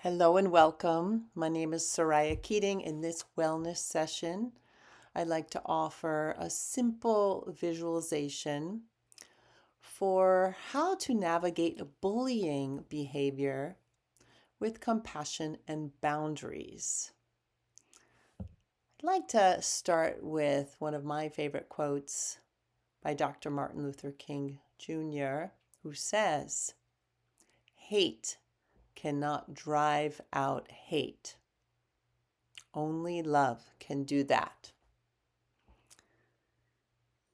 Hello and welcome. My name is Suraya Keating. In this wellness session, I'd like to offer a simple visualization for how to navigate bullying behavior with compassion and boundaries. I'd like to start with one of my favorite quotes by Dr. Martin Luther King Jr., who says, "Hate cannot drive out hate. Only love can do that."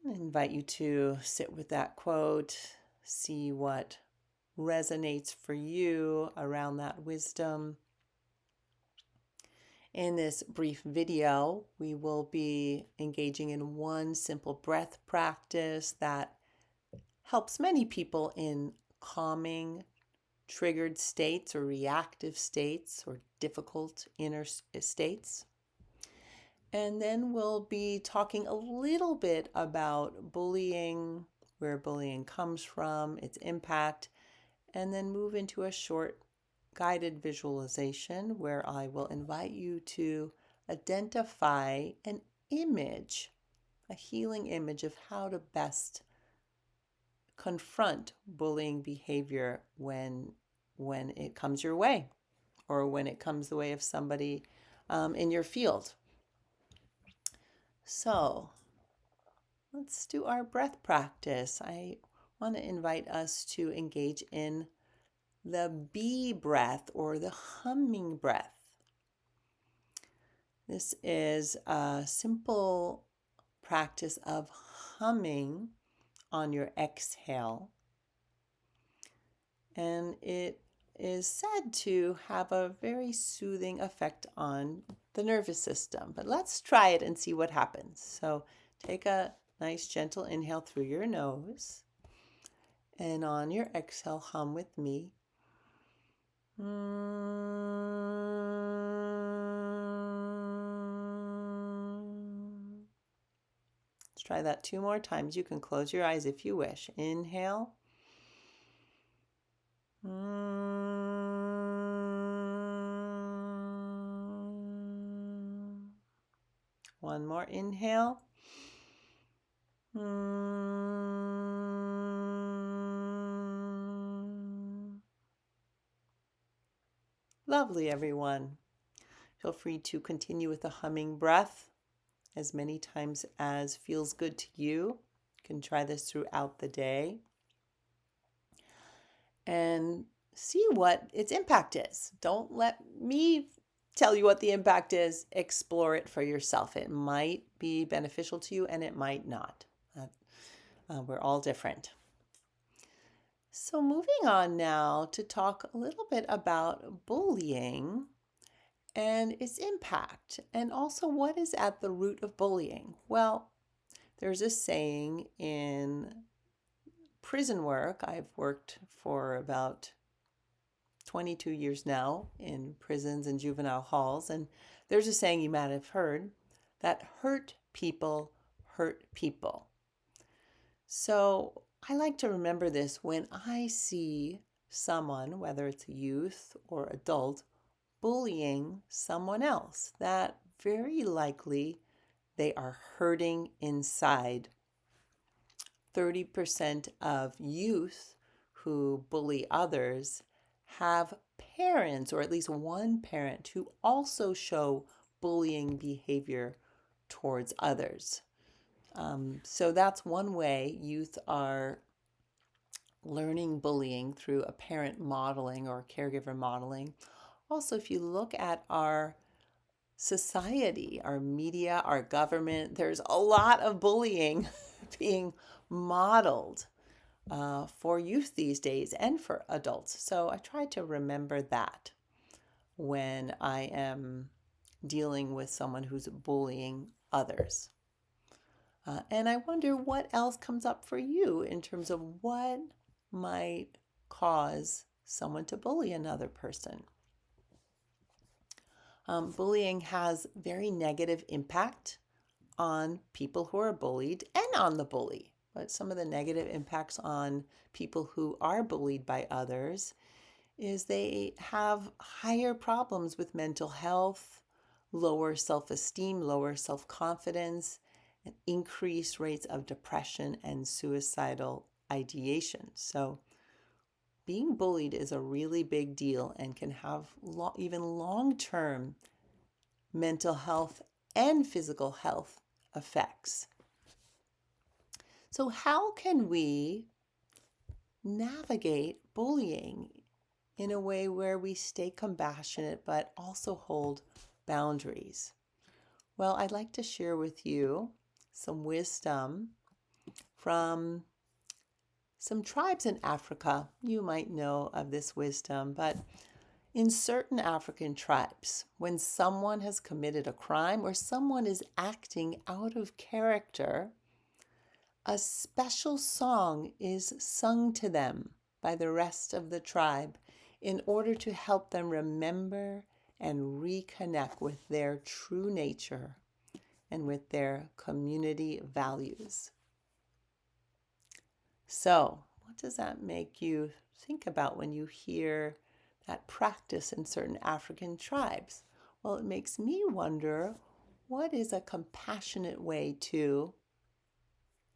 I invite you to sit with that quote, see what resonates for you around that wisdom. In this brief video, we will be engaging in one simple breath practice that helps many people in calming triggered states or reactive states or difficult inner states. And then we'll be talking a little bit about bullying, where bullying comes from, its impact, and then move into a short guided visualization where I will invite you to identify an image, a healing image of how to best confront bullying behavior when it comes your way or when it comes the way of somebody in your field. So let's do our breath practice. I want to invite us to engage in the bee breath or the humming breath. This is a simple practice of humming on your exhale, and it is said to have a very soothing effect on the nervous system. But let's try it and see what happens. So take a nice gentle inhale through your nose, and on your exhale, hum with me. Let's try that 2 more times. You can close your eyes if you wish. Inhale. One more inhale. Lovely, everyone. Feel free to continue with the humming breath as many times as feels good to you. You can try this throughout the day and see what its impact is. Don't let me tell you what the impact is. Explore it for yourself. It might be beneficial to you and it might not. We're all different. So moving on now to talk a little bit about bullying and its impact, and also what is at the root of bullying. Well, there's a saying in prison work. I've worked for about 22 years now in prisons and juvenile halls, and there's a saying you might have heard that hurt people hurt people. So I like to remember this when I see someone, whether it's a youth or adult, bullying someone else, that very likely they are hurting inside. 30% of youth who bully others have parents, or at least one parent, who also show bullying behavior towards others. So that's one way youth are learning bullying, through a parent modeling or caregiver modeling. Also, if you look at our society, our media, our government, there's a lot of bullying being modeled for youth these days and for adults. So I try to remember that when I am dealing with someone who's bullying others. And I wonder what else comes up for you in terms of what might cause someone to bully another person. Bullying has very negative impact on people who are bullied and on the bully. But some of the negative impacts on people who are bullied by others is they have higher problems with mental health, lower self-esteem, lower self-confidence, and increased rates of depression and suicidal ideation. So being bullied is a really big deal and can have even long-term mental health and physical health effects. So how can we navigate bullying in a way where we stay compassionate but also hold boundaries? Well, I'd like to share with you some wisdom from some tribes in Africa. You might know of this wisdom, but in certain African tribes, when someone has committed a crime or someone is acting out of character, a special song is sung to them by the rest of the tribe in order to help them remember and reconnect with their true nature and with their community values. So, what does that make you think about when you hear that practice in certain African tribes? Well, it makes me wonder, what is a compassionate way to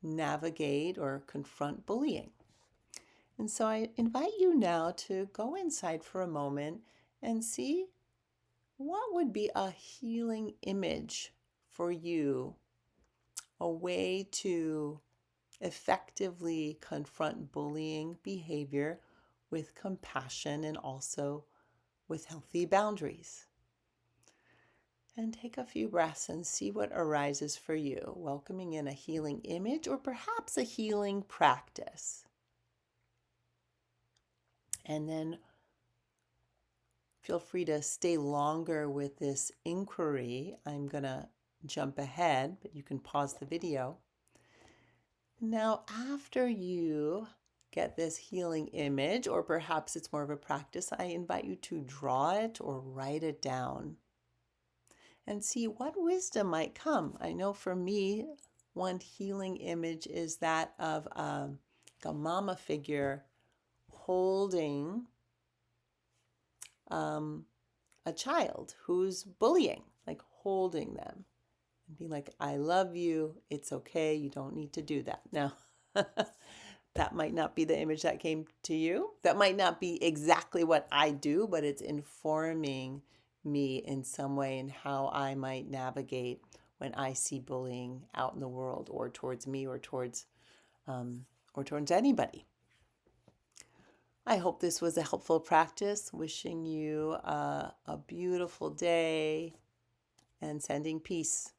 navigate or confront bullying? And so I invite you now to go inside for a moment and see what would be a healing image for you, a way to effectively confront bullying behavior with compassion and also with healthy boundaries. And take a few breaths and see what arises for you, welcoming in a healing image or perhaps a healing practice. And then feel free to stay longer with this inquiry. I'm going to jump ahead, but you can pause the video. Now, after you get this healing image, or perhaps it's more of a practice, I invite you to draw it or write it down and see what wisdom might come. I know for me, one healing image is that of a mama figure holding a child who's bullying, like holding them and being like, I love you, it's okay, you don't need to do that. Now, that might not be the image that came to you. That might not be exactly what I do, but it's informing me in some way in how I might navigate when I see bullying out in the world or towards me or towards anybody. I hope this was a helpful practice. Wishing you a beautiful day and sending peace.